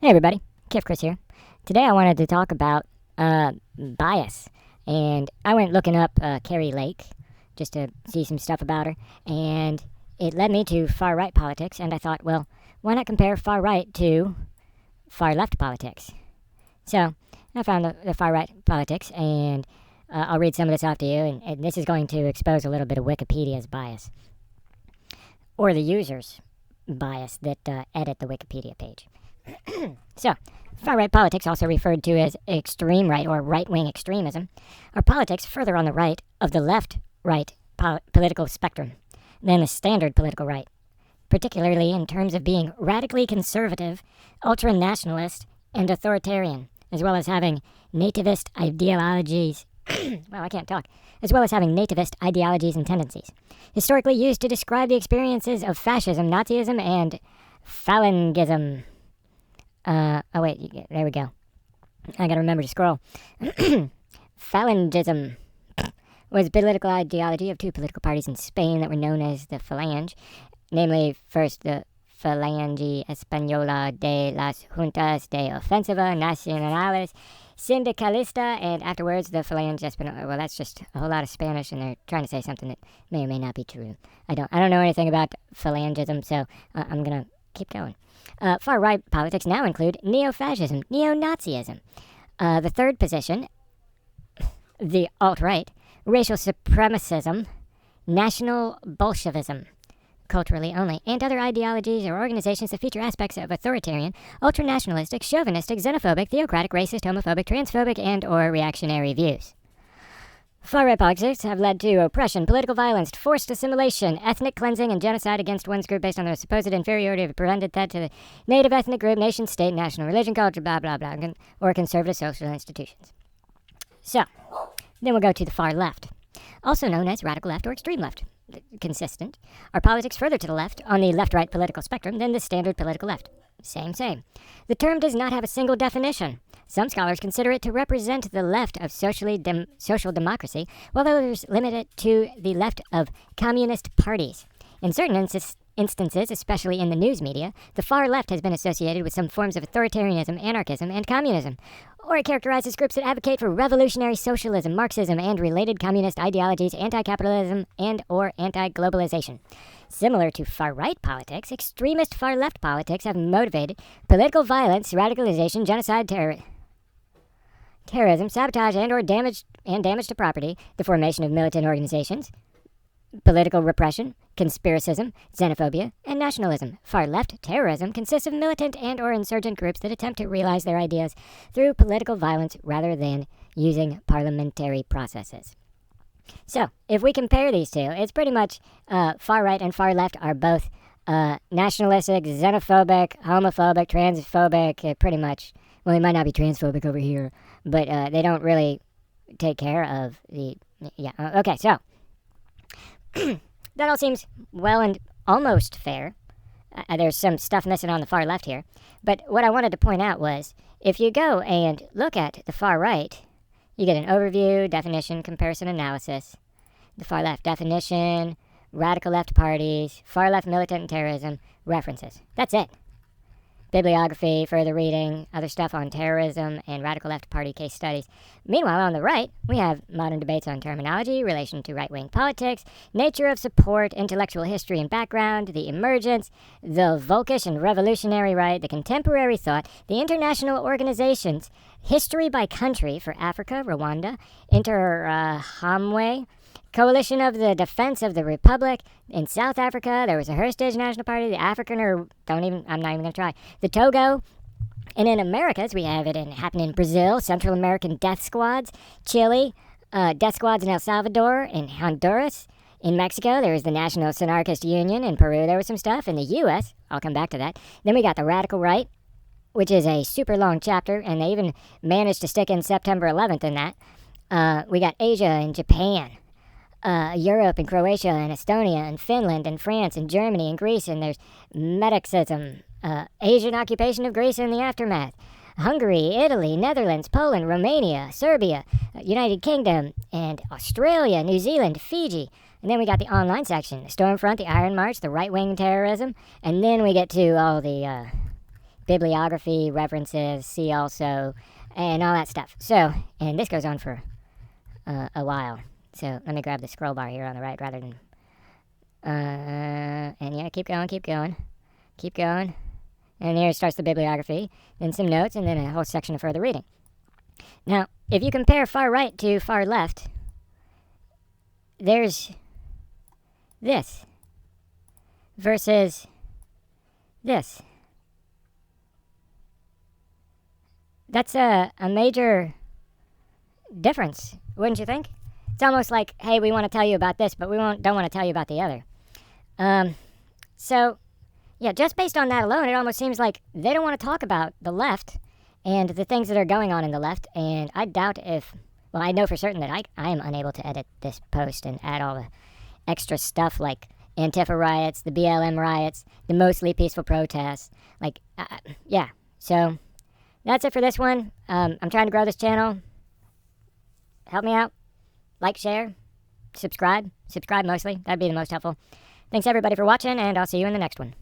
Hey everybody, Kif Chris here. Today I wanted to talk about bias, and I went looking up Carrie Lake just to see some stuff about her, and it led me to far right politics, and I thought, well, why not compare far right to far left politics? So I found the far right politics, and I'll read some of this off to you, and this is going to expose a little bit of Wikipedia's bias, or the user's bias that edit the Wikipedia page. So, far-right politics, also referred to as extreme right or right-wing extremism, are politics further on the right of the left-right political spectrum than the standard political right, particularly in terms of being radically conservative, ultra-nationalist, and authoritarian, as well as having nativist ideologies. Well, I can't talk. As well as having nativist ideologies and tendencies, historically used to describe the experiences of fascism, Nazism, and Phalangism. Oh wait, there we go. I gotta remember to scroll. Phalangism was a political ideology of two political parties in Spain that were known as the Falange, namely first the Falange Española de las Juntas de Ofensiva Nacionales Sindicalista, and afterwards the Falange Española. Well, that's just a whole lot of Spanish, and they're trying to say something that may or may not be true. I don't know anything about Phalangism, so I'm gonna keep going. Far-right politics now include neo-fascism, neo-Nazism. The third position, the alt-right, racial supremacism, national Bolshevism, culturally only, and other ideologies or organizations that feature aspects of authoritarian, ultranationalistic, chauvinistic, xenophobic, theocratic, racist, homophobic, transphobic, and or reactionary views. Far-right politics have led to oppression, political violence, forced assimilation, ethnic cleansing, and genocide against one's group based on their supposed inferiority of a presented threat to the native ethnic group, nation, state, national religion, culture, blah, blah, blah, or conservative social institutions. So, then we'll go to the far left, also known as radical left or extreme left. Consistent are politics further to the left on the left-right political spectrum than the standard political left. Same. The term does not have a single definition. Some scholars consider it to represent the left of social democracy, while others limit it to the left of communist parties. In certain instances, especially in the news media, the far left has been associated with some forms of authoritarianism, anarchism, and communism, or it characterizes groups that advocate for revolutionary socialism, Marxism, and related communist ideologies, anti-capitalism, and or anti-globalization. Similar to far-right politics, extremist far-left politics have motivated political violence, radicalization, genocide, terrorism, sabotage, and or damage to property, the formation of militant organizations, political repression, conspiracism, xenophobia, and nationalism. Far-left terrorism consists of militant and or insurgent groups that attempt to realize their ideas through political violence rather than using parliamentary processes. So, if we compare these two, it's pretty much far-right and far-left are both nationalistic, xenophobic, homophobic, transphobic, pretty much. Well, they might not be transphobic over here, but they don't really take care of the... Yeah, okay, so... that all seems well and almost fair. There's some stuff missing on the far left here. But what I wanted to point out was, if you go and look at the far right, you get an overview, definition, comparison, analysis. The far left definition, radical left parties, far left militant and terrorism, references. That's it. Bibliography, further reading, other stuff on terrorism, and radical left party case studies. Meanwhile, on the right, we have modern debates on terminology, relation to right-wing politics, nature of support, intellectual history and background, the emergence, the Volkish and revolutionary right, the contemporary thought, the international organizations, history by country for Africa, Rwanda, Interhamwe, Coalition of the Defense of the Republic. In South Africa, there was a Heritage National Party, the African, I'm not even going to try, the Togo. And in Americas, we have it happening in Brazil, Central American death squads, Chile, death squads in El Salvador, in Honduras. In Mexico, there was the National Synarchist Union. In Peru, there was some stuff. In the U.S., I'll come back to that. Then we got the radical right, which is a super long chapter, and they even managed to stick in September 11th in that. We got Asia and Japan. Europe and Croatia and Estonia and Finland and France and Germany and Greece, and there's Metexism, Asian occupation of Greece in the aftermath, Hungary, Italy, Netherlands, Poland, Romania, Serbia, United Kingdom, and Australia, New Zealand, Fiji. And then we got the online section, the Stormfront, the Iron March, the right-wing terrorism, and then we get to all the bibliography, references, see also, and all that stuff. So, and this goes on for a while. So let me grab the scroll bar here on the right rather than... and yeah, keep going. And here starts the bibliography, then some notes, and then a whole section of further reading. Now, if you compare far right to far left, there's this versus this. That's a major difference, wouldn't you think? It's almost like, hey, we want to tell you about this, but we don't want to tell you about the other. So, yeah, just based on that alone, it almost seems like they don't want to talk about the left and the things that are going on in the left, and I doubt if... Well, I know for certain that I am unable to edit this post and add all the extra stuff like Antifa riots, the BLM riots, the mostly peaceful protests. Yeah. So, that's it for this one. I'm trying to grow this channel. Help me out. Like, share, subscribe. Subscribe mostly. That'd be the most helpful. Thanks everybody for watching, and I'll see you in the next one.